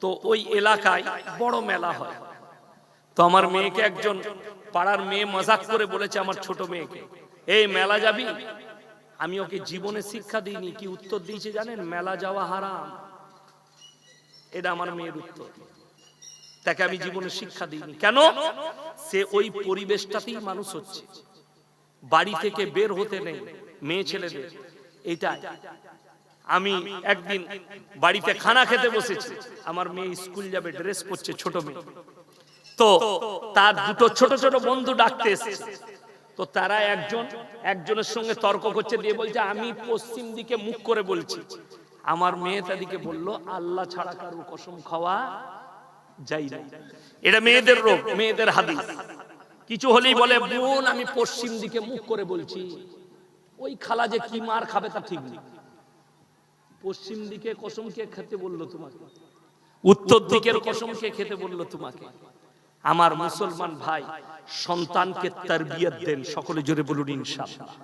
তো ওই এলাকায় বড় মেলা হয়। তো আমার মেয়েকে একজন পাড়ার মেয়ে মজাক করে বলেছে, আমার ছোট মেয়েকে, এই মেলা যাবি? আমি ওকে জীবনে শিক্ষা দিইনি, কি উত্তর দিয়েছে জানেন? মেলা যাওয়া হারাম। এটা আমার মেয়ের উত্তর। তাকে আমি জীবনে শিক্ষা দিইনি। কেন? সে ওই পরিবেশটাতেই মানুষ হচ্ছে, বাড়ি থেকে বের হতে নেই মেয়ে ছেলেদের। এইটাই আমি একদিন বাড়িতে খানা খেতে বসেছি, আমার মেয়ে স্কুল যাবে, ড্রেস পরছে, ছোট মেয়ে। তো তার দুটো ছোট ছোট বন্ধু ডাকতে এসেছে। তো তারা একজনের সঙ্গে তর্ক করছে, দিয়ে বলছে আমি পশ্চিম দিকে মুখ করে বলছি। আমার মেয়ে তাদেরকে বলল, আল্লাহ ছাড়া কারো কসম খাওয়া যাই না। এটা মেয়েদের রোগ, মেয়েদের হাদিস। কিছু হলেই বলে, বোন আমি পশ্চিম দিকে মুখ করে বলছি। ওই খালা যে কি মার খাবে তা ঠিক নেই। পশ্চিম দিকে কসম কে খেতে বললো তোমাকে? উত্তর দিকের কসম কে খেতে বললো তোমাকে? আমার মুসলমান ভাই, সন্তানকে তারবিয়ত দেন। সকলে জোরে বলুন ইনশাআল্লাহ।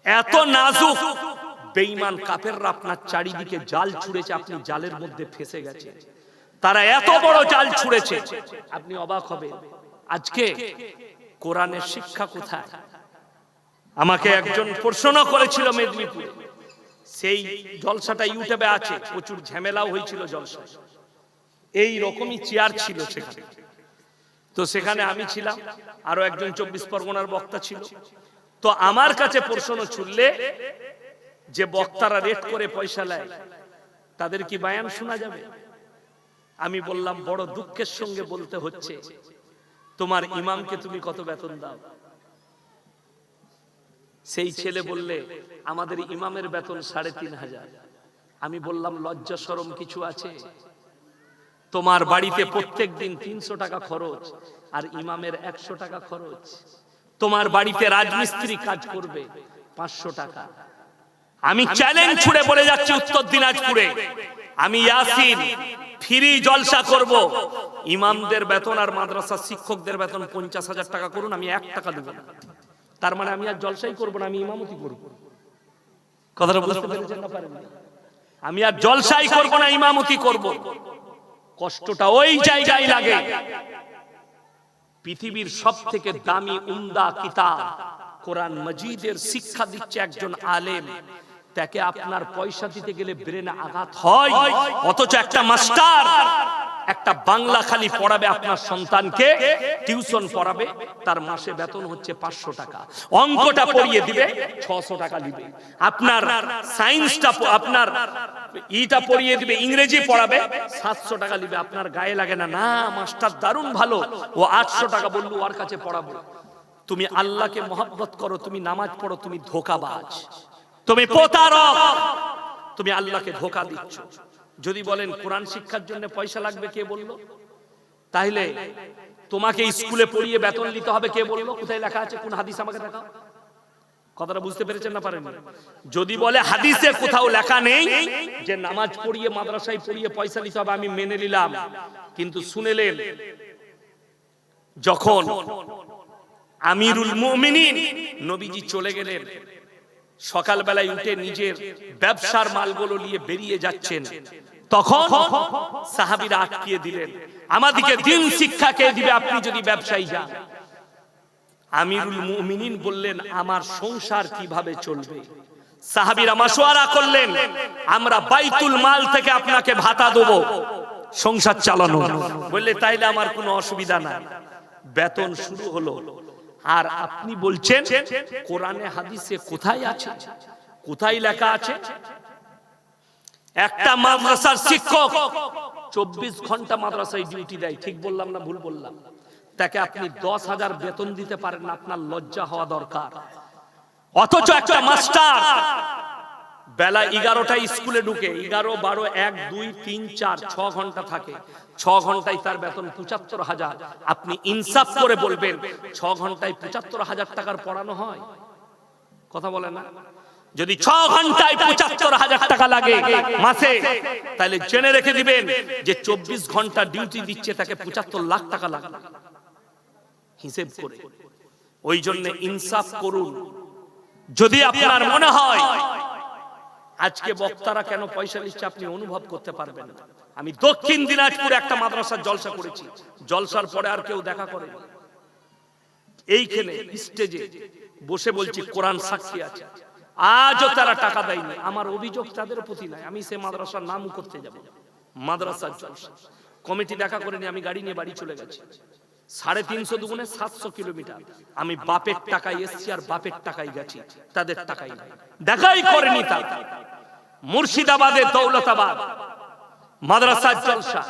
এত নাজুক বেঈমান কাফেররা আপনার চারিদিকে জাল ছুঁড়েছে, আপনি জালের মধ্যে ফেসে গেছেন। তারা এত বড় জাল ছুঁড়েছে, আপনি অবাক হবেন। আজকে কোরআনের শিক্ষা কোথায়? আমাকে একজন প্রশ্ন করেছিল মেদিনীপুরে, সেই জলসাটা ইউটিউবে আছে, প্রচুর ঝামেলাও হয়েছিল জলসা। এই রকমই চেয়ার ছিল সেখানে। তো সেখানে আমি ছিলাম, আরো একজন 24 পরগনার বক্তা ছিল। তো আমার কাছে প্রশ্ন ছুড়লে, যে বক্তারা রেট করে পয়সা নেয় তাদের কি বায়ান শোনা যাবে? আমি বললাম, বড় দুঃখের সঙ্গে বলতে হচ্ছে, তোমার ইমামকে তুমি কত বেতন দাও? সেই ছেলে বললে, আমাদের ইমামের বেতন 3,500। আমি বললাম, লজ্জা শরম কিছু আছে? তোমার বাড়িতে প্রত্যেক দিন 300 টাকা খরচ, আর ইমামের 100 টাকা খরচ। তোমার বাড়িতে রাজমিস্ত্রি কাজ করবে 500 টাকা। আমি চ্যালেঞ্জ ছুড়ে বলে যাচ্ছি, উত্তর দিনাজপুরে আমি ইয়াসিন ফ্রি জলসা করব, ইমামদের বেতন আর মাদ্রাসা শিক্ষকদের বেতন 50,000 টাকা করুন, আমি 1 টাকা দেব না। তার মানে আমি আর জলসাই করব না, আমি ইমামতি করব। কথাটা বুঝতে পেরেছেন না? পারেন? আমি আর জলসাই করব না, ইমামতি করব। কষ্টটা ওই জায়গায় লাগে। পৃথিবীর সবথেকে দামি উমদা কিতাব কোরআন মাজিদের শিক্ষা দিচ্ছে একজন আলেম, তাকে আপনার পয়সা দিতে গেলে ব্রেনে আঘাত হয়। অথচ একটা মাস্টার একটা বাংলা খালি পড়াবে আপনার সন্তানকে, টিউশন পড়াবে, তার মাসে বেতন হচ্ছে 500 টাকা। অঙ্কটা পড়িয়ে দিবে 600 টাকা দিবে। আপনার সায়েন্সটা, আপনার ইটা পড়িয়ে দিবে, ইংরেজি পড়াবে 700 টাকা দিবে। আপনার গায়ে লাগে না? না, মাস্টার দারুণ ভালো, ও 800 টাকা বললো ওর কাছে পড়াবো। তুমি আল্লাহকে মহব্বত করো, তুমি নামাজ পড়ো, তুমি ধোঁকাবাজ, তুমি প্রতারক, তুমি আল্লাহকে ধোঁকা দিচ্ছ। যদি বলেন কোরআন শিক্ষার জন্য পয়সা লাগবে, কে বলল? তাহলে তোমাকে স্কুলে পড়িয়ে বেতন নিতে হবে, কে বলল? কোথায় লেখা আছে? কোন হাদিস আমাকে দেখাও। কথাটা বুঝতে পেরেছেন না পারেন? যদি বলে হাদিসে কোথাও লেখা নেই যে নামাজ পড়িয়ে মাদ্রাসায় পড়িয়ে পয়সা নিতে হবে, আমি মেনে নিলাম। কিন্তু শুনেলেন, যখন আমিরুল মুমিনিন নবীজি চলে গেলেন, সকালবেলায় উঠে নিজের ব্যবসার মালগুলো নিয়ে বেরিয়ে যাচ্ছেন, তখন সাহাবীরা আটকিয়ে দিলেন, আমাদেরকে দিন শিক্ষা কে দিবে আপনি যদি ব্যবসায়ী যান? আমিরুল মুমিনিন বললেন, আমার সংসার কিভাবে চলবে? সাহাবীরা মাশওয়ারা করলেন, আমরা বাইতুল মাল থেকে আপনাকে ভাতা দেব সংসার চালানো। বললে তাইলে আমার কোনো অসুবিধা নাই। বেতন শুরু হলো। আর আপনি বলছেন কোরআনে হাদিসে কোথায় আছে? কোথায় লেখা আছে? একটা মাদ্রাসার শিক্ষক 24 ঘন্টা মাদ্রাসায় ডিউটি দেয়, ঠিক বললাম না ভুল বললাম? তাকে আপনি 10,000 বেতন দিতে পারেন না, আপনার লজ্জা হওয়া দরকার। অথচ একটা মাস্টার বেলা 11টায় স্কুলে ঢুকে, 11, 12, 1, 2, 3, 4, 6 ঘন্টা থাকে। 6 ঘন্টায় তার বেতন 75,000। আপনি ইনসাফ করে বলবেন 6 ঘন্টায় 75,000 টাকার পড়ানো হয়? কথা বলে না? যদি 6 ঘন্টায় 75,000 টাকা লাগে মাসে, তাহলে জেনে রেখে দিবেন যে 24 ঘন্টা ডিউটি দিচ্ছে তাকে 75 লাখ টাকা লাগে হিসেব করে। ওই জন্য ইনসাফ করুন। যদি আপনার মনে হয় আজকে বক্তারা কেন পয়সা নিচ্ছে, আপনি অনুভব করতে পারবেন না। আমি দক্ষিণ দিনাজপুরে একটা মাদ্রাসার জলসা করেছি, জলসার পরে আর কেউ দেখা করে এইখানে স্টেজে বসে বলছি কোরআন সাক্ষী আছে, আজও তারা টাকা দেয়নি। আমার অভিযোগ তাদের প্রতি নাই, আমি সে মাদ্রাসার নাম করতে যাব। মাদ্রাসার জলসা কমিটি দেখা করেনি, আমি গাড়ি নিয়ে বাড়ি চলে গেছি। 350 দুগুণে 700 কিলোমিটার আমি বাপের টাকায় এসছি আর বাপের টাকায় গেছি, তাদের টাকাই নাই, দেখাই করেনি। তা মুর্শিদাবাদে দৌলতাবাদ মাদ্রাসার জলসা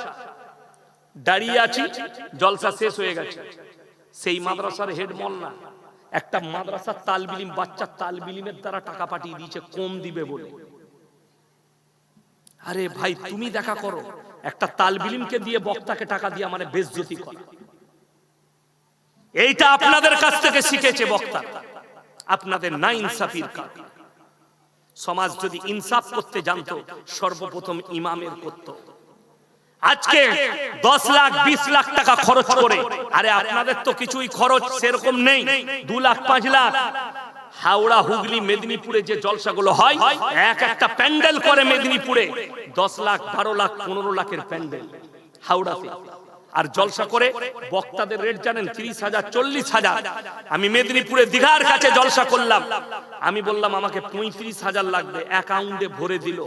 দাঁড়িয়ে আছি, জলসা শেষ হয়ে গেছে। সেই মাদ্রাসার হেড মোল্লা একটা মাদ্রাসার তালবিলিম বাচ্চা তালবিলিমের দ্বারা টাকা পাঠিয়ে দিয়েছে কম দিবে বলে। আরে ভাই তুমি দেখা করো, একটা তালবিলিমকে দিয়ে বক্তাকে টাকা দিয়ে মানে বেইজ্জতি করা, এইটা আপনাদের কাছ থেকে শিখেছে বক্তা, আপনাদের না ইনসাফির কাজ। সমাজ যদি ইনসাফ করতে জানতো সর্বপ্রথম ইমামের করত। আজকে 10 লাখ 20 লাখ টাকা খরচ করে, আরে আপনাদের তো কিছুই খরচ সেরকম নেই, 2 লাখ 5 লাখ। হাওড়া হুগলি মেদিনীপুরে যে জলসাগুলো হয়, এক একটা প্যান্ডেল করে মেদিনীপুরে 10 লাখ 12 লাখ 15 লাখের প্যান্ডেল হাওড়াতে। আর জলসা করে বক্তাদের রেট জানেন 30,000 40,000। আমি মেদিনীপুরে দীঘার কাছে জলসা করলাম, আমি বললাম আমাকে 35,000 লাগবে, অ্যাকাউন্টে ভরে দিল।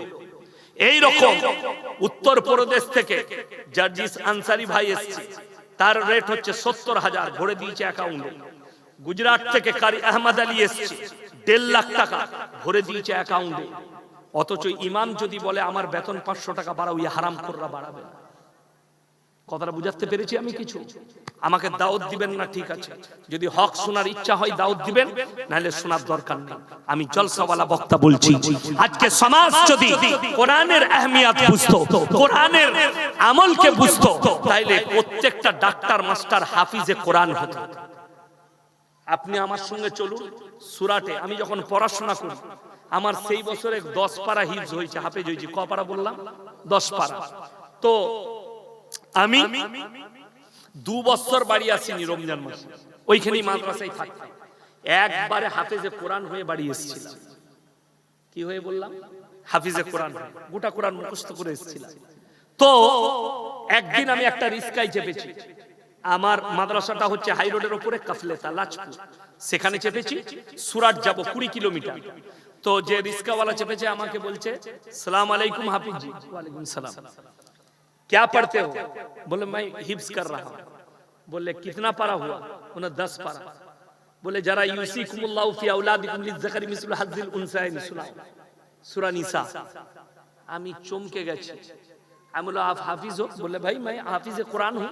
এই রকম উত্তরপ্রদেশ থেকে জার্জিস আনসারি ভাই এসেছে, তার রেট হচ্ছে 70,000, ভরে দিয়েছে অ্যাকাউন্টে। গুজরাট থেকে কারি আহমদ আলী এসেছে, 1.5 লাখ টাকা ভরে দিয়েছে অ্যাকাউন্টে। অথচ ইমাম যদি বলে আমার বেতন 500 টাকা বাড়াও, ইয়া হারাম কররা বাড়াবে না। কথাটা বুঝাতে পেরেছি আমি কিছু? আমাকে দাওয়াত দিবেন না, ঠিক আছে, যদি হক শোনার ইচ্ছা হয় দাওয়াত দিবেন, নাহলে শোনার দরকার নেই। আমি জলসাওয়ালা বক্তা বলছি, আজকে সমাজ যদি কোরআনের আহমিয়াত বুঝতো, কোরআনের আমলকে বুঝতো, তাইলে প্রত্যেকটা ডাক্তার মাস্টার হাফিজে কোরআন হতো। আপনি আমার সঙ্গে চলুন সুরাটে, আমি যখন পড়াশোনা করি আমার সেই বছরে 10 পারা হিফজ হয়েছে, হাফেজ হয়েছে। ক পারা বললাম? 10 পারা। তো আমি 2 বছর বাড়ি আসিনি রমজান মাসে, ওইখানেই মাদ্রাসায় থাকতাম। একবারে হাফেজে কোরআন হয়ে বাড়ি এসেছিলাম। কি হয়ে বললাম? হাফিজে কোরআন, গোটা কোরআন মুখস্থ করে এসেছিলাম। তো একদিন আমি একটা রিস্কায় চেপেছি, আমার মাদ্রাসাটা হচ্ছে হাই রোডের উপরে, কাফলেতা লাজপুর, সেখানে চেপেছি। সুরাট যাব 20 কিলোমিটার। তো যে রিস্কাওয়ালা চেপেছে আমাকে বলছে সালাম আলাইকুম হাফিজ জি। ওয়ালাইকুম সালাম। क्या पढ़ते हो? बोले मैं हिफ्ज कर रहा हूं। बोले कितना पारा हुआ? उन्हें 10 पारा। बोले जरा यूसीकुमुल्लाहु फी औलादिकुम लिज़्ज़करी मिस्लु हज़्ज़िल उनसायैन सुनाओ, सूरा निसा। আমি চমকে গেছি। আমি বললাম आप हाफिज हो? बोले भाई मैं हाफिज कुरान हूं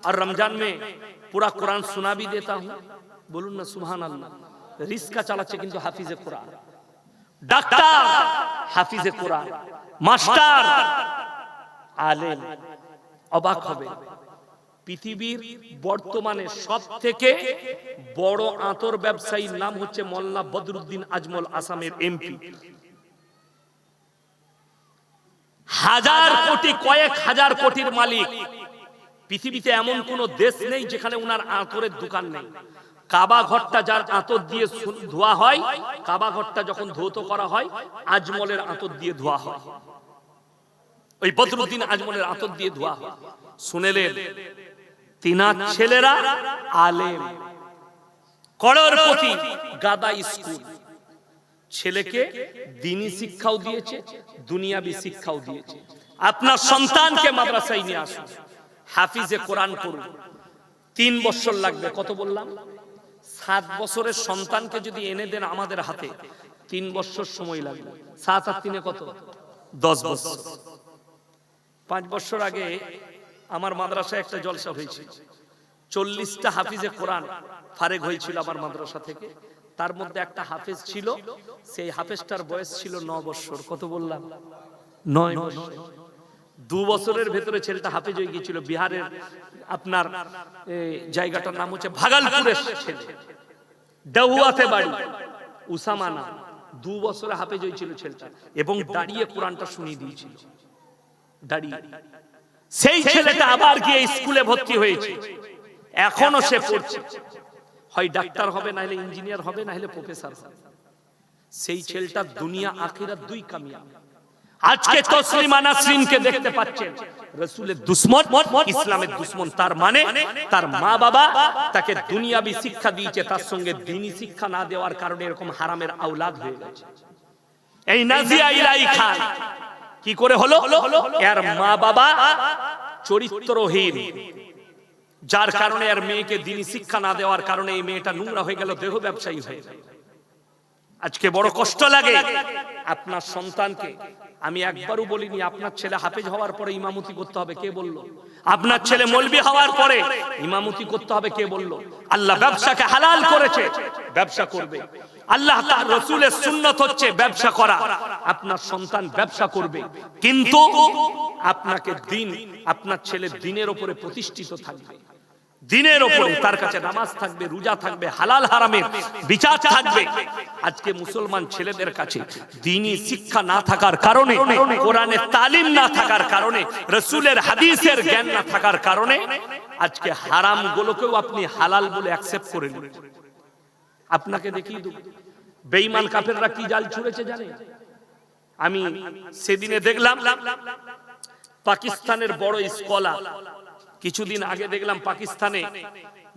और रमजान में पूरा कुरान सुना भी देता हूं। बोलून ना सुभान अल्लाह, रिस्का চালাচ্ছে কিন্তু হাফিজে কুরআন, ডাক্তার হাফিজে কুরআন, মাস্টার আলেম। অবাক হবে, পৃথিবীর বর্তমানে সবথেকে বড় আতর ব্যবসায়ীর নাম হচ্ছে মোল্লা বদরুদ্দিন আজমল, আসামের এমপি। হাজার কোটি, কয়েক হাজার কোটির মালিক। পৃথিবীতে এমন কোন দেশ নেই যেখানে উনার আতরের দোকান নেই। কাবা ঘরটা যার আতর দিয়ে ধোয়া হয়, কাবা ঘরটা যখন ধৌত করা হয় আজমলের আতর দিয়ে ধোয়া হয়, ওই বদরুদ্দিন আজমলের আতর দিয়ে ধোয়া হয়। শুনেলেন তিনার ছেলেরা আলেম, করোড়পতি, গাদা স্কুল। ছেলেকে দ্বীনি শিক্ষাও দিয়েছে, দুনিয়াবি শিক্ষাও দিয়েছে। আপনার সন্তানকে মাদ্রাসায় নিয়ে আসুন, হাফিজে কোরআন করুন। 3 বছর লাগবে। কত বললাম? 7 বছরের সন্তানকে যদি এনে দেন আমাদের হাতে, 3 বছর সময় লাগবে। 7 আর 3 কত? 10 বছর। 5 বছর আগে আমার মাদ্রাসায় একটা জলসা হয়েছিল, 40টা হাফিজে কোরআন ফারেক হয়েছিল আমার মাদ্রাসা থেকে। তার মধ্যে একটা হাফেজ ছিল, সেই হাফেজটার বয়স ছিল 9 বছর। কত বললাম? 9 বছর। 2 বছরের ভেতরে ছেলেটা হাফেজ হয়ে গিয়েছিল। বিহারের আপনার জায়গাটার নাম হচ্ছে ভাগলপুরের ছেলে, দেহুয়াতে বাড়ি, উসামা নাম। 2 বছরে হাফেজ হয়েছিল ছেলেটা, এবং দাঁড়িয়ে কোরআনটা শুনিয়ে দিয়েছিল, দাঁড়িয়ে। সেই ছেলেটা আবার গিয়ে স্কুলে ভর্তি হয়েছে, এখনো সে পড়ছে। হয় ডাক্তার হবে, না হলে ইঞ্জিনিয়ার হবে, না হলে প্রফেসর হবে। সেই ছেলেটা দুনিয়া আখিরাত 2 কামিয়াব। আজকে তসলিমা নাসরিনকে দেখতে পাচ্ছেন রাসূলের দুশমন, ইসলামের দুশমন। তার মানে তার মা বাবা তাকে দুনিয়াবি শিক্ষা দিয়েছে, তার সঙ্গে দ্বীনি শিক্ষা না দেওয়ার কারণে এরকম হারামের আওলাদ হয়ে গেছে। এই নাজিয়া ইলাই খান কি করে হলো? এর মা বাবা চরিত্রহীন, যার কারণে এর মেয়েকে দ্বীনি শিক্ষা না দেওয়ার কারণে এই মেয়েটা নোংরা হয়ে গেল, দেহ ব্যবসায়ী হয়ে গেল। আজকে বড় কষ্ট লাগে আপনার সন্তানকে। আমি একবারও বলিনি আপনার ছেলে হাফেজ হওয়ার পরে ইমামতি করতে হবে, কে বলল? আপনার ছেলে মৌলবি হওয়ার পরে ইমামতি করতে হবে, কে বলল? আল্লাহ ব্যবসাকে হালাল করেছে, ব্যবসা করবে। আল্লাহ তার রাসূলের সুন্নাত হচ্ছে ব্যবসা করা। আপনার সন্তান ব্যবসা করবে, কিন্তু আপনাকে দিন, আপনার ছেলে দিনের উপরে প্রতিষ্ঠিত থাকবে, দিনের উপরে তার কাছে নামাজ থাকবে, রোজা থাকবে, হালাল হারামের বিচার থাকবে। আজকে মুসলমান ছেলেদের কাছে দ্বীনি শিক্ষা না থাকার কারণে, কোরআনের তালিম না থাকার কারণে, রাসূলের হাদিসের জ্ঞান না থাকার কারণে আজকে হারাম গুলোকেও আপনি হালাল বলে অ্যাকসেপ্ট করে নেন। আপনাকে দেখিয়ে দেব বেঈমান কাফেররা কি জাল ছুঁড়েছে জানেন? আমি সেদিনে দেখলাম পাকিস্তানের বড় স্কলার, কিছুদিন আগে দেখলাম পাকিস্তানে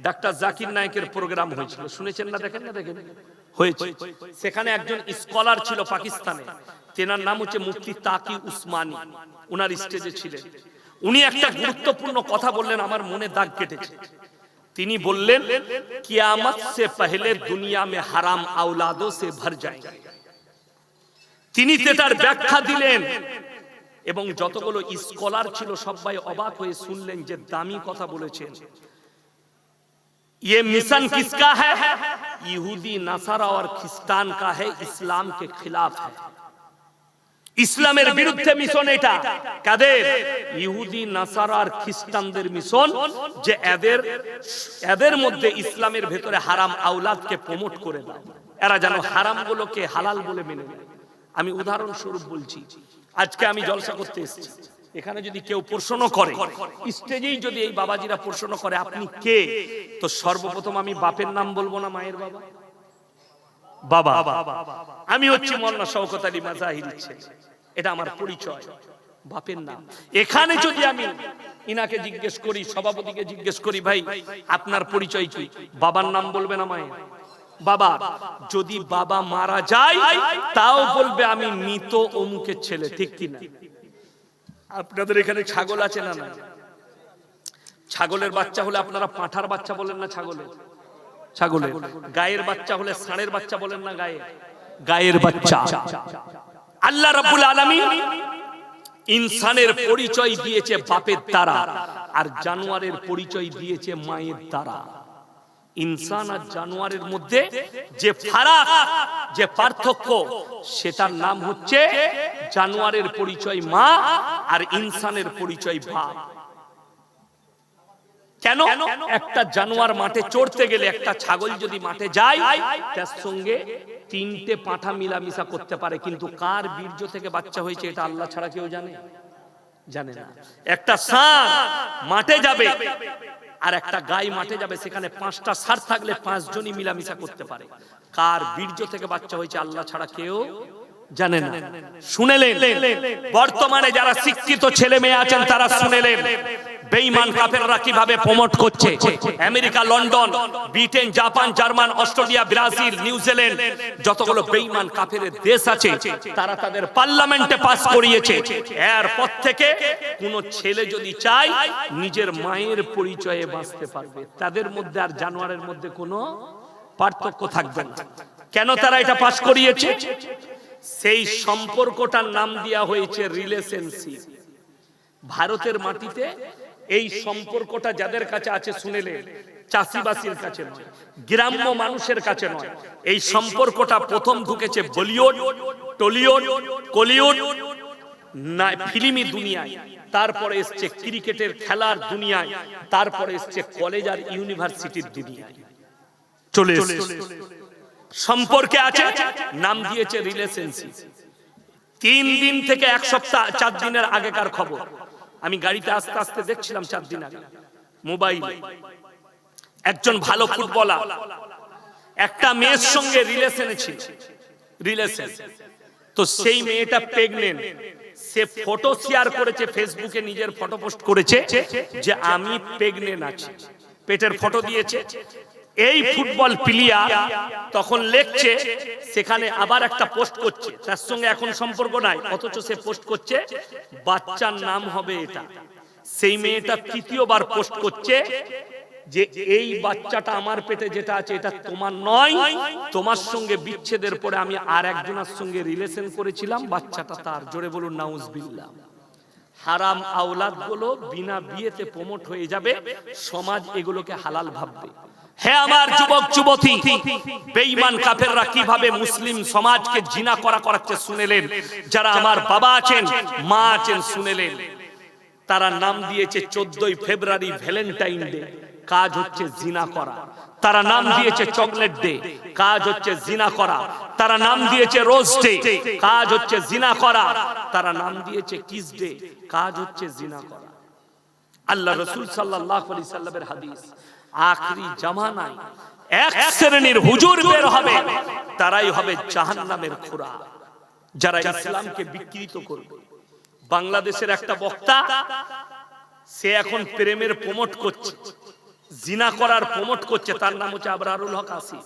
ডাক্তার জাকির নায়েকের প্রোগ্রাম হয়েছিল, শুনেছেন না? দেখেন না? দেখেন হয়েছে। সেখানে একজন স্কলার ছিল পাকিস্তানে, তেনার নাম হচ্ছে মুফতি তাকি উসমানী। উনার স্টেজে ছিলেন। উনি একটা গুরুত্বপূর্ণ কথা বললেন, আমার মনে দাগ কেটেছে। তিনি বললেন কিয়ামত সে পহলে দুনিয়া মে হারাম আওলাদোं से भर जाएंगे। তিনি তার ব্যাখ্যা দিলেন এবং যতগুলো স্কলার ছিল সবাই অবাক হয়ে শুনলেন যে দামি কথা বলেছেন। ये मिशन किसका है? यहूदी नसारा और ख्रिस्तान का है, इस्लाम के खिलाफ है। ইসলামের বিরুদ্ধে মিশন এটা। কাদের? ইহুদি নাসারা আর খ্রিস্টানদের মিশন, যে এদের মধ্যে ইসলামের ভেতরে হারাম আওলাদকে প্রমোট করে দাও, এরা যেন হারামগুলোকে হালাল বলে মেনে নেয়। আমি উদাহরণস্বরূপ বলছি, আজকে আমি জলসা করতে এসেছি, এখানে যদি কেউ প্রশ্ন করে, স্টেজেই যদি এই বাবাজিরা প্রশ্ন করে আপনি কে, তো সর্বপ্রথম আমি বাপের নাম বলবো না মায়ের বাবা? বাবা, আমি হচ্ছি মাওলানা শওকত আলী মাজাহিরি ছেলে, এটা আমার পরিচয়, বাপের নাম। এখানে যদি আমি ইনাকে জিজ্ঞেস করি, সভাপতিকে জিজ্ঞেস করি, ভাই আপনার পরিচয় কি, বাবার নাম বলবে না মায়ের? বাবা, যদি বাবা মারা যায় তাও বলবে আমি মৃত অমুকের ছেলে, ঠিক কি না? আপনাদের এখানে ছাগল আছে না? না, ছাগলের বাচ্চা হলে আপনারা পাঁঠার বাচ্চা বলেন না? ছাগলের গায়ের বাচ্চা হলে ষাঁড়ের বাচ্চা বলেন না? গায়ের বাচ্চা। আল্লাহ রাব্বুল আলামিন ইনসানের পরিচয় দিয়েছে বাপের দ্বারা, আর জানোয়ারের পরিচয় দিয়েছে মায়ের দ্বারা। ইনসান আর জানোয়ারের মধ্যে যে ফারাক, যে পার্থক্য, সেটার নাম হচ্ছে জানোয়ারের পরিচয় মা আর ইনসানের পরিচয় বাপ। কেন? একটা জানোয়ার মাঠে চড়তে গেলে, একটা ছাগল যদি মাঠে যায়, তার সঙ্গে তিনটে পাঁঠা মিলামিশা করতে পারে, কিন্তু কার বীর্য থেকে বাচ্চা হয়েছে এটা আল্লাহ ছাড়া কেউ জানে না। একটা ষাঁড় মাঠে যাবে আর একটা গাই মাঠে যাবে, সেখানে 5টা ষাঁড় থাকলে 5 জনই মিলামিশা করতে পারে, কার বীর্য থেকে বাচ্চা হয়েছে আল্লাহ ছাড়া কেউ জানে না। শুনেলেন? বর্তমানে যারা শিক্ষিত ছেলে মেয়ে আছেন তারা শুনেলেন বেঈমান কাফেররা কিভাবে প্রমোট করছে। America, London, Britain, Japan, German, Australia, Brazil, New Zealand, যতগুলো বেঈমান কাফেরের দেশ আছে তারা তাদের পার্লামেন্টে পাস করিয়েছে, এরপর থেকে কোন ছেলে যদি চায় নিজের মায়ের পরিচয়ে বাঁচতে পারবে, তাদের মধ্যে আর জানোয়ারের মধ্যে কোনো পার্থক্য থাকবে না। কেন তারা এটা পাস করিয়েছে? সেই সম্পর্কটার নাম দেওয়া হয়েছে রিলেশনশিপ। ভারতের মাটিতে এই সম্পর্কটা যাদের কাছে আছে শুনেলে, চাষিবাসীর কাছে নয়, গ্রাম্য মানুষের কাছে নয়। এই সম্পর্কটা প্রথম ঢুকেছে বলিউড, টলিউড, কলিউড, না ফিল্মি দুনিয়ায়, তারপরে এসছে ক্রিকেটের খেলার দুনিয়ায়, তারপরে এসছে কলেজ আর ইউনিভার্সিটির দুনিয়ায় চলে এসছে। সম্পর্কে আছে, নাম দিয়েছে রিলেশনশিপ। 3 দিন থেকে 1 সপ্তাহ, 4 দিনের আগেকার খবর, আমি গাড়িতে আস্তে আস্তে দেখছিলাম 4 দিন আগে মোবাইলে, একজন ভালো ফুটবলার একটা মেয়ের সঙ্গে রিলেশনে ছিল, তো সেই মেয়েটা প্রেগনেন্ট, সে ফটো শেয়ার করেছে ফেসবুকে, নিজের ফটো পোস্ট করেছে যে আমি প্রেগনেন্ট আছি, পেটের ফটো দিয়েছে। এই ফুটবল প্লেয়ার তখন লিখছে, সেখানে আবার একটা পোস্ট করছে, তার সঙ্গে এখন সম্পর্ক নাই, অথচ সে পোস্ট করছে বাচ্চার নাম হবে এটা। সেই মেয়েটা তৃতীয়বার পোস্ট করছে যে এই বাচ্চাটা আমার পেটে যেটা আছে এটা তোমার নয়, তোমার সঙ্গে বিচ্ছেদের পরে আমি আর একজনের সঙ্গে রিলেশন করেছিলাম, বাচ্চাটা তার। জোরে বলুন নাউজুবিল্লাহ। হারাম আওলাদ গুলো বিনা বিয়েতে প্রমোট হয়ে যাবে, সমাজ এগুলোকে হালাল ভাববে। হে আমার যুবক যুবতী, বেঈমান কাফেররা কিভাবে মুসলিম সমাজকে জিনা করাচ্ছে শুনেলেন। যারা আমার বাবা আছেন, মা আছেন, শুনেলেন। তারা নাম দিয়েছে 14ই ফেব্রুয়ারি ভ্যালেন্টাইন ডে, কাজ হচ্ছে জিনা করা। তারা নাম দিয়েছে চকলেট ডে, কাজ হচ্ছে জিনা করা। তারা নাম দিয়েছে রোজ ডে, কাজ হচ্ছে জিনা করা। তারা নাম দিয়েছে কিস ডে, কাজ হচ্ছে জিনা করা। আল্লাহ রাসূল সাল্লাল্লাহু আলাইহি সাল্লামের হাদিস, আখরি জামানায় এক শ্রেণীর হুজুর বের হবে, তারাই হবে জাহান্নামের খোরা, যারা ইসলামকে বিকৃত করবে। বাংলাদেশের একটা বক্তা, সে এখন প্রেমের প্রমোট করছে, জিনা করার প্রমোট করছে, তার নাম হচ্ছে আবরারুল হক আসিফ।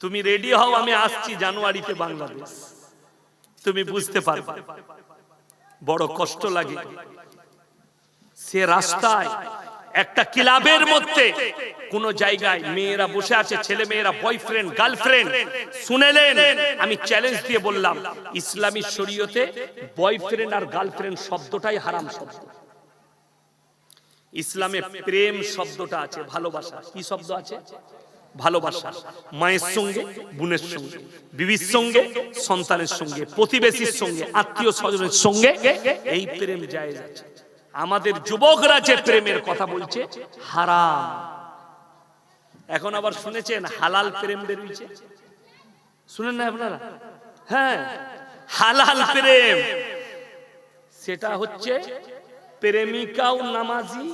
তুমি রেডি হও, আমি আসছি জানুয়ারিতে বাংলাদেশ, তুমি বুঝতে পারবে। বড় কষ্ট লাগে। সে রাস্তায় একটা ক্লাবের মধ্যে কোন জায়গায় মেয়েরা বসে আছে, ছেলে মেয়েরা, বয়ফ্রেন্ড গার্লফ্রেন্ড। শুনেলেন, আমি চ্যালেঞ্জ দিয়ে বললাম, ইসলামী শরীয়তে বয়ফ্রেন্ড আর গার্লফ্রেন্ড শব্দটাই হারাম শব্দ। ইসলামে প্রেম শব্দটা আছে, ভালোবাসা। কি শব্দ আছে? ভালোবাসা। মায়ের সঙ্গে, বোনের সঙ্গে, বিবির সঙ্গে, সন্তানের সঙ্গে, প্রতিবেশীর সঙ্গে, আত্মীয় স্বজনের সঙ্গে, এই প্রেম জায়েজ আছে। আমাদের যুবকরা যে প্রেমের কথা বলছে হারাম। এখন আবার শুনেছেন হালাল প্রেম বেরিয়েছে, শুনেন না আপনারা? হ্যাঁ, হালাল প্রেম। সেটা হচ্ছে প্রেমিকাও নামাজি,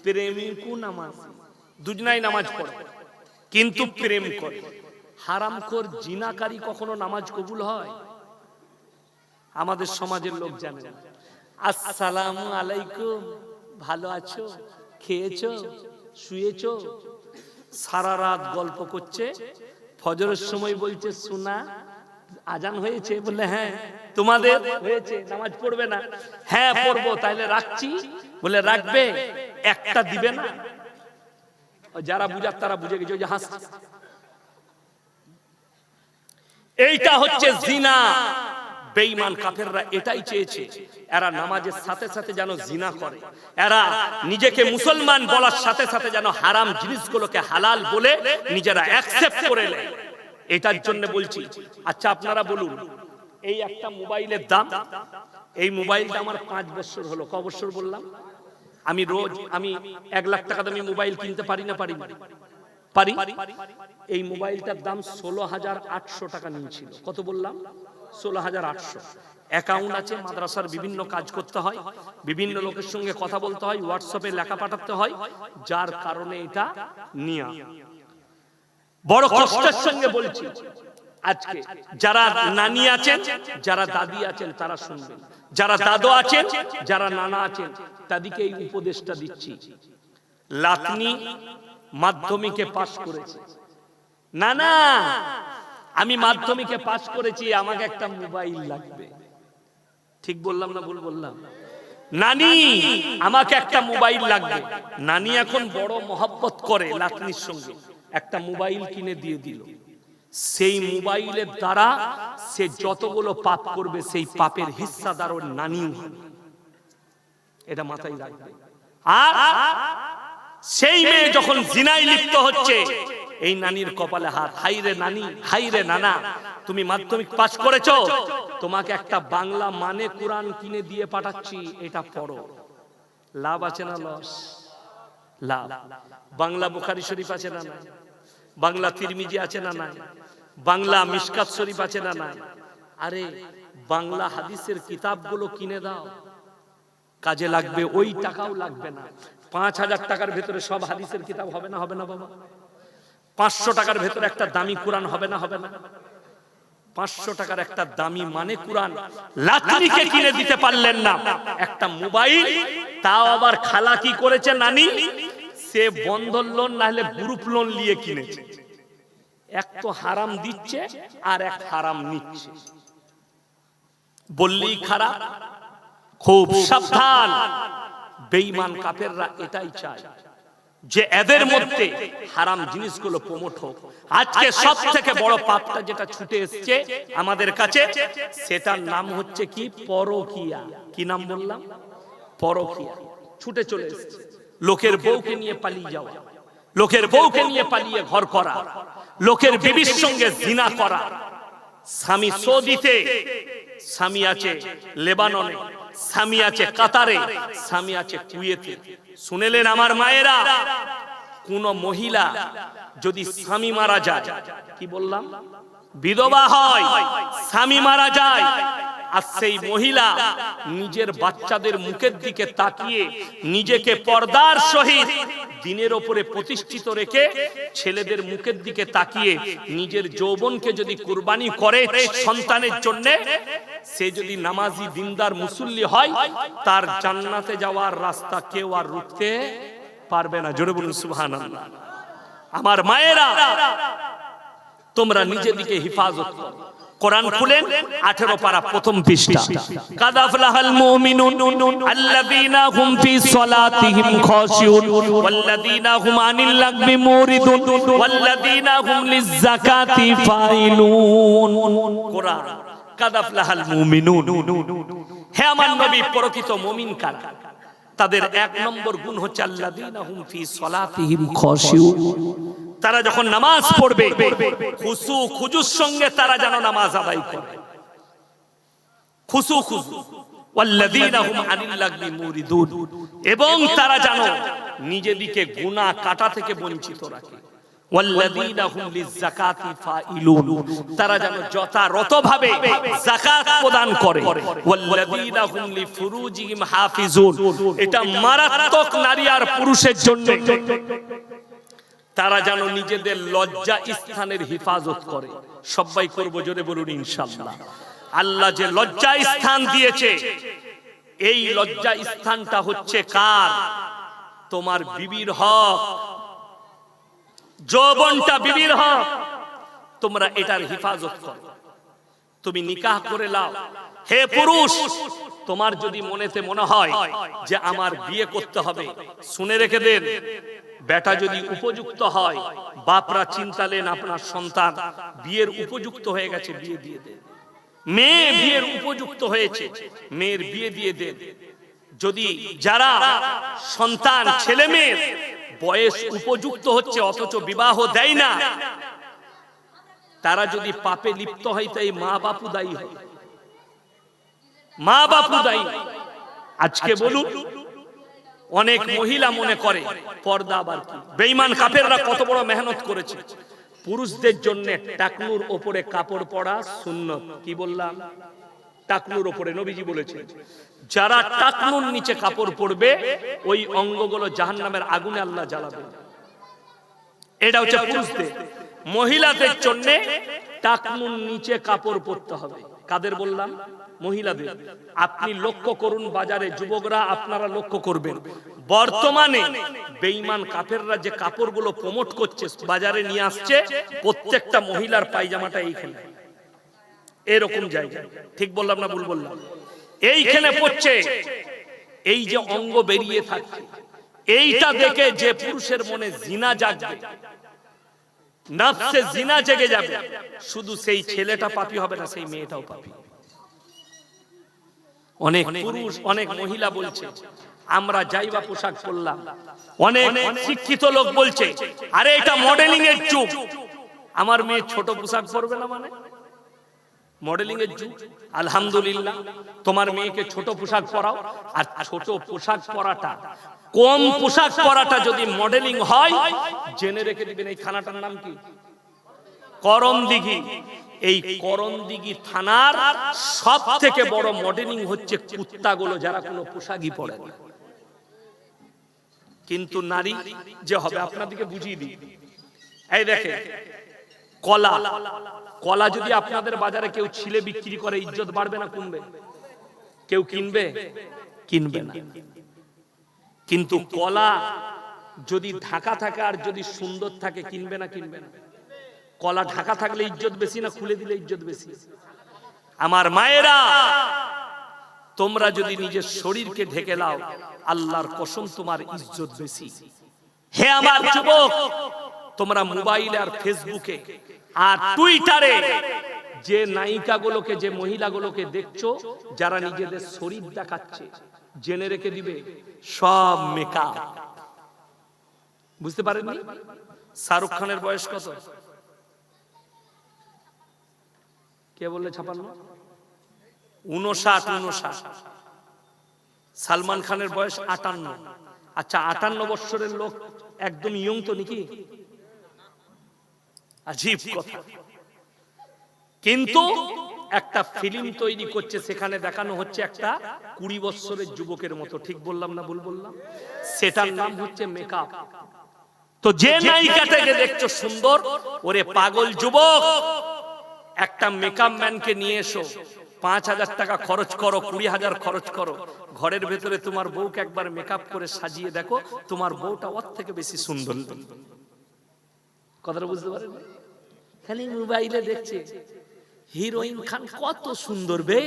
প্রেমিকও নামাজি, দুজনাই নামাজ পড়ে কিন্তু প্রেম করে। হারামখোর জিনাকারী কখনো নামাজ কবুল হয়? আমাদের সমাজের লোক জানে না। আসসালামু আলাইকুম, ভালো আছো, খেয়েছো, শুয়েছো, সারা রাত গল্প করছে, ফজরের সময় বলছে শোনা আজান হয়েছে, বললে হ্যাঁ। তোমাদের হয়েছে, নামাজ পড়বে না? হ্যাঁ পড়বো। তাইলে রাখছি, বলে রাখবে, একটা দিবে না। যারা বুঝার তারা বুঝে গেছে, ওই যে হাসছে। এইটা হচ্ছে জিনা। বেঈমান কাফেররা এটাই চেয়েছে, এরা নামাজের সাথে সাথে যেন জিনা করে, এরা নিজেকে মুসলমান বলার সাথে সাথে যেন হারাম জিনিসগুলোকে হালাল বলে নিজেরা অ্যাকসেপ্ট করে নেয়। এটার জন্য বলছি। আচ্ছা আপনারা বলুন, এই একটা মোবাইলের দাম, এই মোবাইলটা আমার 5 বছর হলো। ক বছর বললাম? আমি রোজ 1 লাখ টাকা দামি মোবাইল কিনতে পারি না? পারি? পারি। এই মোবাইলটার দাম 16,800 টাকা নিয়েছিল। কত বললাম? 16,800। অ্যাকাউন্ট আছে, মাদ্রাসার বিভিন্ন কাজ করতে হয়, বিভিন্ন লোকের সঙ্গে কথা বলতে হয়, হোয়াটসঅ্যাপে লেখা পাঠাতে হয়, যার কারণে এটা নিয়া। বড় কষ্টের সঙ্গে বলছি, আজকে যারা নানি আছেন, যারা দাদি আছেন তারা শুনবেন, যারা দাদু আছেন, যারা নানা আছেন, তাদেরকে এই উপদেশটা দিচ্ছি। লাতনি মাধ্যমিকে পাশ করেছে, নানা আমি মাধ্যমিকে পাশ করেছি, আমাকে একটা মোবাইল লাগবে। ঠিক বললাম না ভুল বললাম? নানি আমাকে একটা মোবাইল লাগবে। নানি এখন বড় মহব্বত করে লাতনির সঙ্গে, একটা মোবাইল কিনে দিয়ে দিল। সেই মোবাইলের দ্বারা সে যতগুলো পাপ করবে, সেই পাপের হিস্সাদার ওর নানিও হবে। এটা মাথায় রাখবে। আর সেই মেয়ে যখন জিনায় লিপ্ত হচ্ছে, এই নানির কপালে হাত। হাই রে নানি, হাই রে নানা, তুমি মাধ্যমিক পাস করেছো, তোমাকে একটা বাংলা মানে কোরআন কিনে দিয়ে পাঠাচ্ছি, এটা পড়ো। লাভ আছে না লস? লাভ। বাংলা বুখারী শরীফ আছে না নাই? বাংলা তিরমিজি আছে না নাই? বাংলা মিশকাত শরীফ আছে না নাই? আরে বাংলা হাদিসের কিতাবগুলো কিনে দাও, কাজে লাগবে। ওই টাকাও লাগবে না। 5,000 টাকার ভেতরে সব হাদিসের কিতাব হবে না? হবে না বাবা? 500 টাকার ভেতরে একটা দামি কোরআন হবে না? হবে না? 500 টাকার একটা দামি মানে কুরআন লাকড়িকে কিনে দিতে পারলেন না, একটা মোবাইল, তাও আবার খালা কি করেছে নানি, সে বন্ধন লোন না হলে গ্রুপ লোন নিয়ে কিনেছে। এক তো হারাম দিচ্ছে আর এক হারাম নিচ্ছে, বললেই খারাপ। খুব সাবধান, বেঈমান কাফেররা এটাই চায় যে এদের মধ্যে হারাম জিনিসগুলো প্রমোট হোক। আজকে সব থেকে বড় পাপটা যেটা ছুটে এসছে আমাদের কাছে, সেটার নাম হচ্ছে কি? পরকিয়া। কি নাম বললাম? পরকিয়া। ছুটে চলে এসছে। লোকের বউকে নিয়ে পালিয়ে যাওয়া, লোকের বউকে নিয়ে পালিয়ে ঘর করা, লোকের বিবির সঙ্গে জিনা করা। স্বামী সৌদিতে, স্বামী আছে লেবাননে, স্বামী আছে কাতারে, স্বামী আছে কুয়েতে। শুনেলেন আমার মায়েরা, কোন মহিলা যদি স্বামী মারা যায়, কি বললাম, বিধবা হয়, স্বামী মারা যায়, আর সেই মহিলা নিজের বাচ্চাদের মুখের দিকে তাকিয়ে নিজেকে পর্দার সহিত দিনের ওপরে প্রতিষ্ঠিত রেখে ছেলেদের মুখের দিকে তাকিয়ে নিজের যৌবনকে যদি কুরবানি করে সন্তানের জন্য, সে যদি নামাজি দিনদার মুসল্লি হয়, তার জান্নাতে যাওয়ার রাস্তা কেউ আর রুখতে পারবে না। জোরে বলুন সুবহানাল্লাহ। আমার মায়েরা, তোমরা নিজের দিকে হিফাজত করো। কোরআন খুলেন 18 পারা প্রথম পৃষ্ঠা। কাদ আফলাহাল মুমিনুন আল্লাযীনা হুম ফি সালাতিহিম খাশিউন ওয়াল্লাযীনা হুম আনিল লাগবি মুরিদুন ওয়াল্লাযীনা হুম লিয-যাকাতি ফাইলুন। কোরআন কাদ আফলাহাল মুমিনুন। হে আমার নবী, প্রকৃত মুমিন কারা? তাদের 1 নম্বর গুণ হচ্ছে আল্লাযীনা হুম ফি সালাতিহিম খাশিউন। তারা যখন নামাজ পড়বে খুশু খুজুর সঙ্গে তারা যেন নামাজ আদায় করে। খুশু খুজু। ওয়াল্লাযীনা হুম আনিল লাগবি মুরিদুন। এবং তারা যেন নিজেদিকে গুনাহ কাটা থেকে বঞ্চিত রাখে। ওয়াল্লাযীনা হুম লিয-যাকাতি ফাইলুন। তারা যেন যথাযথভাবে যাকাত প্রদান করে। ওয়াল্লাযীনা হুম লিফুরুজিহিম হাফিজুন। এটা মারাত্মক নারী আর পুরুষের জন্য। তারা যেন নিজেদের লজ্জা স্থানের হিফাজত করে। সবাই করব, জোরে বলুন ইনশাআল্লাহ। আল্লাহ যে লজ্জা স্থান দিয়েছে, এই লজ্জা স্থানটা হচ্ছে কার? তোমার বিবির হক। যৌবনটা বিবির হক, তোমরা এটার হিফাজত করো। তুমি নিকাহ করে লাও। হে পুরুষ, তোমার যদি মনেতে মনে হয় যে আমার বিয়ে করতে হবে, শুনে রেখে দেন, বেটা যদি উপযুক্ত হয়, বাপরা চিন্তা নেন আপনার সন্তান বিয়ের উপযুক্ত হয়ে গেছে, বিয়ে দিয়ে দেন। মেয়ে বিয়ের উপযুক্ত হয়েছে, মেয়ের বিয়ে দিয়ে দেন। যদি যারা সন্তান ছেলে মেয়ের বয়স উপযুক্ত হচ্ছে অথচ বিবাহ দেয় না, তারা যদি পাপে লিপ্ত হয়, তাই মা বাপু দায়ী হয়। মা বাপু দায়ী। আজকে বলুন, অনেক মহিলা মনে করে পর্দা আবার কি। বেঈমান কাফেররা কত বড় মেহনত করেছে। পুরুষদের জন্য টাকনুর উপরে কাপড় পরা সুন্নত। কি বললাম? টাকনুর উপরে নবীজি বলেছেন, যারা টাকনুর নিচে কাপড় পরবে ওই অঙ্গগুলো জাহান্নামের আগুনে আল্লাহ জ্বালাবে। এটা হচ্ছে পুরুষদের। মহিলাদের জন্য টাকনুর নিচে কাপড় পরতে হবে। কাদের বললাম? মহিলাদের। আপনি লক্ষ্য করুন, বাজারে যুবকরা আপনারা লক্ষ্য করবেন, বর্তমানে বেঈমান কাফেররা যে কাপড়গুলো প্রমোট করছে, বাজারে নিয়ে আসছে, প্রত্যেকটা মহিলার পায়জামাটা এইখানে, এরকম জায়গায়। ঠিক বললাম না ভুল বললাম? এইখানে পড়ছে। এই যে অঙ্গ বেরিয়ে থাকে, এইটা দেখে যে পুরুষের মনে জিনা জাগবে, নফসে জিনা জেগে যাবে, শুধু সেই ছেলেটা পাপী হবে না, সেই মেয়েটাও পাপী। অনেক পুরুষ, অনেক মহিলা বলছে আমরা যাইবা পোশাক পরলাম। অনেক শিক্ষিত লোক বলছে আরে এটা মডেলিং এর যুগ, আমার মেয়ে ছোট পোশাক পরবে না, মানে মডেলিং এর যুগ। আলহামদুলিল্লাহ, তোমার মেয়েকে ছোট পোশাক পরাও। আর ছোট পোশাক পরাটা, কম পোশাক পরাটা যদি মডেলিং হয়, জেনে রেখে দিবেন এই থানাটার নাম কি? করণদিঘি। এই করণদিঘি থানার সব থেকে বড় মডেলিং হচ্ছে কুত্তাগুলো, যারা কোনো পোশাকই পরে না। কিন্তু নারী যে হবে, আপনাদেরকে বুঝিয়ে দিই। এই দেখেন, কলা, কলা যদি আপনাদের বাজারে কেউ ছিলে বিক্রি করে, ইজ্জত বাড়বে না কমবে? কেউ কিনবে? কিনবে না। কিন্তু কলা যদি ঢাকা থাকে আর যদি সুন্দর থাকে, কিনবে না কিনবে না? কলা ঢাকা থাকলে ইজ্জত বেশি না খুলে দিলে ইজ্জত বেশি? আমার মায়েরা, তোমরা যদি নিজের শরীরকে ঢেকে নাও, আল্লাহর কসম তোমার ইজ্জত বেশি। হে আমার যুবক, তোমরা মোবাইলে আর ফেসবুকে আর টুইটারে যে নায়িকাগুলোকে, যে মহিলাগুলোকে দেখছো যারা নিজেদের শরীর দেখাচ্ছে, জেনে রেখে দিবে সব মেকআপ। বুঝতে পারেননি? শাহরুখ খানের বয়স কত? কে বললে 56? 59। সালমান খানের বয়স 58। আচ্ছা, 58 বছরের লোক একদম ইয়ং তো নাকি? আজীব কথা। কিন্তু একটা ফিল্ম তৈরি করছে, সেখানে দেখানো হচ্ছে একটা 20 বছরের যুবকের মতো। ঠিক বললাম না ভুল বললাম? সেটার নাম হচ্ছে মেকআপ। তো যে নায়িকাটাকে দেখছো সুন্দর, ওরে পাগল যুবক, একটা মেকআপ ম্যানকে নিয়ে এসো, 5000 টাকা খরচ করো, 20,000 খরচ করো, ঘরের ভেতরে তোমার বউকে একবার মেকআপ করে সাজিয়ে দেখো, তোমার বউটা ওর থেকে বেশি সুন্দর। কথাটা বুঝতে পারেন? খালি মোবাইলে দেখছে হিরোইন খান কত সুন্দর বে,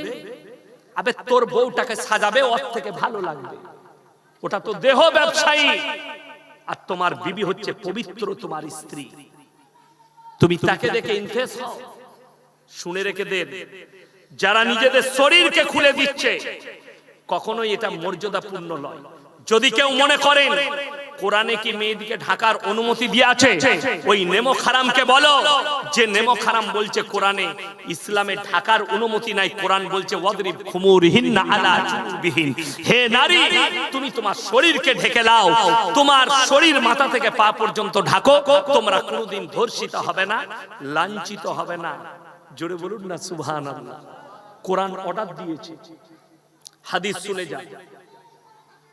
আবে তোর বউটাকে সাজাবে, ওর থেকে ভালো লাগবে। ওটা তো দেহ ব্যবসায়ী, আর তোমার বিবি হচ্ছে পবিত্র তোমার স্ত্রী। তুমি তাকে দেখে ইমপ্রেস হও। শুনে রেখে দেন, যারা নিজেদের শরীরকে খুলে দিচ্ছে, কখনোই এটা মর্যাদাপূর্ণ নয়। যদি কেউ মনে করেন কোরআনে কি মেয়েদিকে ঢাকার অনুমতি দিয়ে আছে, ওই নেমো খারামকে বলো যে নেমো খারাম বলছে কোরআনে ইসলামে ঢাকার অনুমতি নাই। কোরআন বলছে ওয়াদরিব খুমুরিহিন্না আলা জুবিহিন। হে নারী, তুমি তোমার শরীরকে ঢেকে নাও, তোমার শরীর মাথা থেকে পা পর্যন্ত ঢাকো, তোমরা কোনোদিন ধর্ষিত হবে না, লাঞ্ছিত হবে না। জোরে বলুন না সুবহানাল্লাহ। কোরআন অর্ডার দিয়েছে। হাদিস শুনে যান।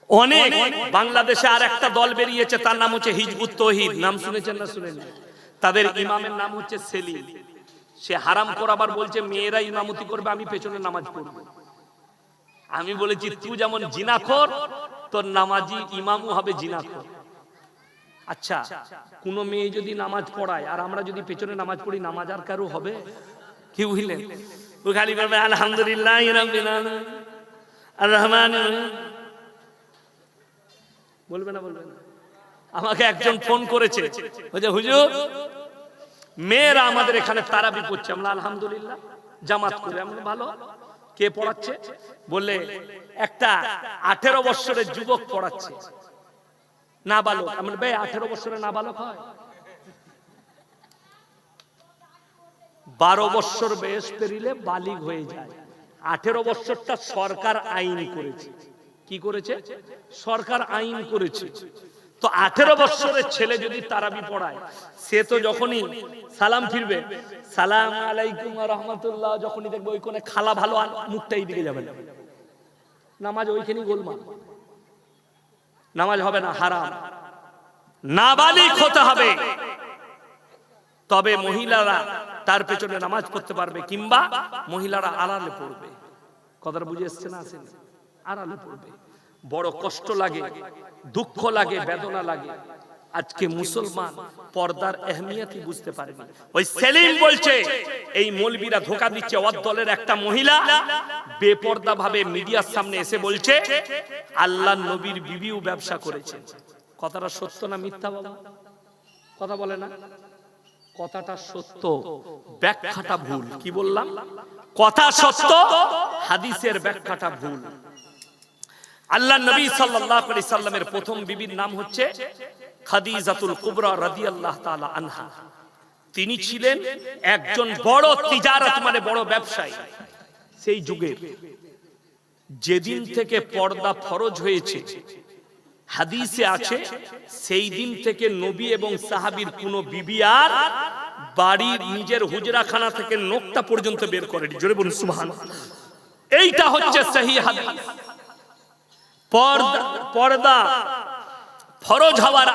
অনেক বাংলাদেশে আর একটা দল বেরিয়েছে, তার নাম হচ্ছে হিজবুত তৌহিদ। নাম শুনেছেন না শুনেন? তাদের ইমামের নাম হচ্ছে সেলিম। সে হারাম করাবার বলছে মেয়েরা ইমামতি করবে, আমি পেছনে নামাজ পড়ব। আমি বলেছি তুই যেমন জিনাখোর, তোর নামাজি ইমামও হবে জিনাখোর। আচ্ছা, কোন মেয়ে যদি নামাজ পড়ায় আর আমরা যদি পেছনে নামাজ পড়ি, নামাজ আর কারো হবে? কি বুঝলেন? ও খালি বলবে আলহামদুলিল্লাহ রাব্বিল আলামিন আর রহমান। বলবে না? বলবে না? আমাকে একজন ফোন করেছে, বলছে হুজুর মেয়েরা আমাদের এখানে তারাবি পড়ছে। আমরা আলহামদুলিল্লাহ জামাত করে। আমরা ভালো। কে পড়াচ্ছে? বললে একটা 18 বছরের যুবক পড়াচ্ছে, নাবালক। আমরা ভাই 18 বছরের নাবালক হয়? 12 বছর বয়স পেরিলে বালিগ হয়ে যায়। 18 বছরটা সরকার আইন করেছে। কি করেছে? সরকার আইন করেছে। তো 18 বছরের ছেলে যদি তারাবি পড়ায়, সে তো যখনই সালাম ফিরবে, সালাম আলাইকুম ওয়া রাহমাতুল্লাহ, যখনই দেখবে ওই কোণে খালা ভালো, মুখটা এই দিকে যাবে না, নামাজ ওইখানেই গোলমাল। নামাজ হবে না, হারাম। নাবালিগ হতে হবে, তবে মহিলারা তার পেছনে নামাজ পড়তে পারবে, কিংবা মহিলারা আড়ালে পড়বে। কথাটা বুঝে এসছে না? আসেন, আড়ালে পড়বে। বড় কষ্ট লাগে, দুঃখ লাগে, বেদনা লাগে। আজকে মুসলমান পর্দার আহমিয়তই বুঝতে পারেনি। ওই সেলিম বলছে এই মৌলবীরা ধোঁকা দিচ্ছে। ওর দলের একটা মহিলা বেপর্দা ভাবে মিডিয়ার সামনে এসে বলছে আল্লাহর নবীর বিবিও ব্যবসা করেছে। কথাটা সত্য না মিথ্যা বাবা? কথা বলে না? কথাটা সত্য, ব্যাখ্যাটা ভুল। কি বললাম? কথা সত্য, হাদিসের ব্যাখ্যাটা ভুল। আল্লাহ নবী সাল্লাল্লাহু আলাইহি সাল্লামের প্রথম বিবির নাম হচ্ছে খাদিজাতুল কুবরা রাদিয়াল্লাহু তাআলা আনহা। তিনি ছিলেন একজন বড় তিজারত, মানে বড় ব্যবসায়ী। সেই যুগের যেদিন থেকে পর্দা ফরজ হয়েছে, হাদিসে আছে সেই দিন থেকে নবী এবং সাহাবীর কোন বিবি আর বাড়ির নিজের হুজরাখানা থেকে নোকটা পর্যন্ত বের করেনি। জোরে বলুন সুবহানাল্লাহ। এইটা হচ্ছে সহিহ হাদিস। পর্দা ফরজ হওয়ার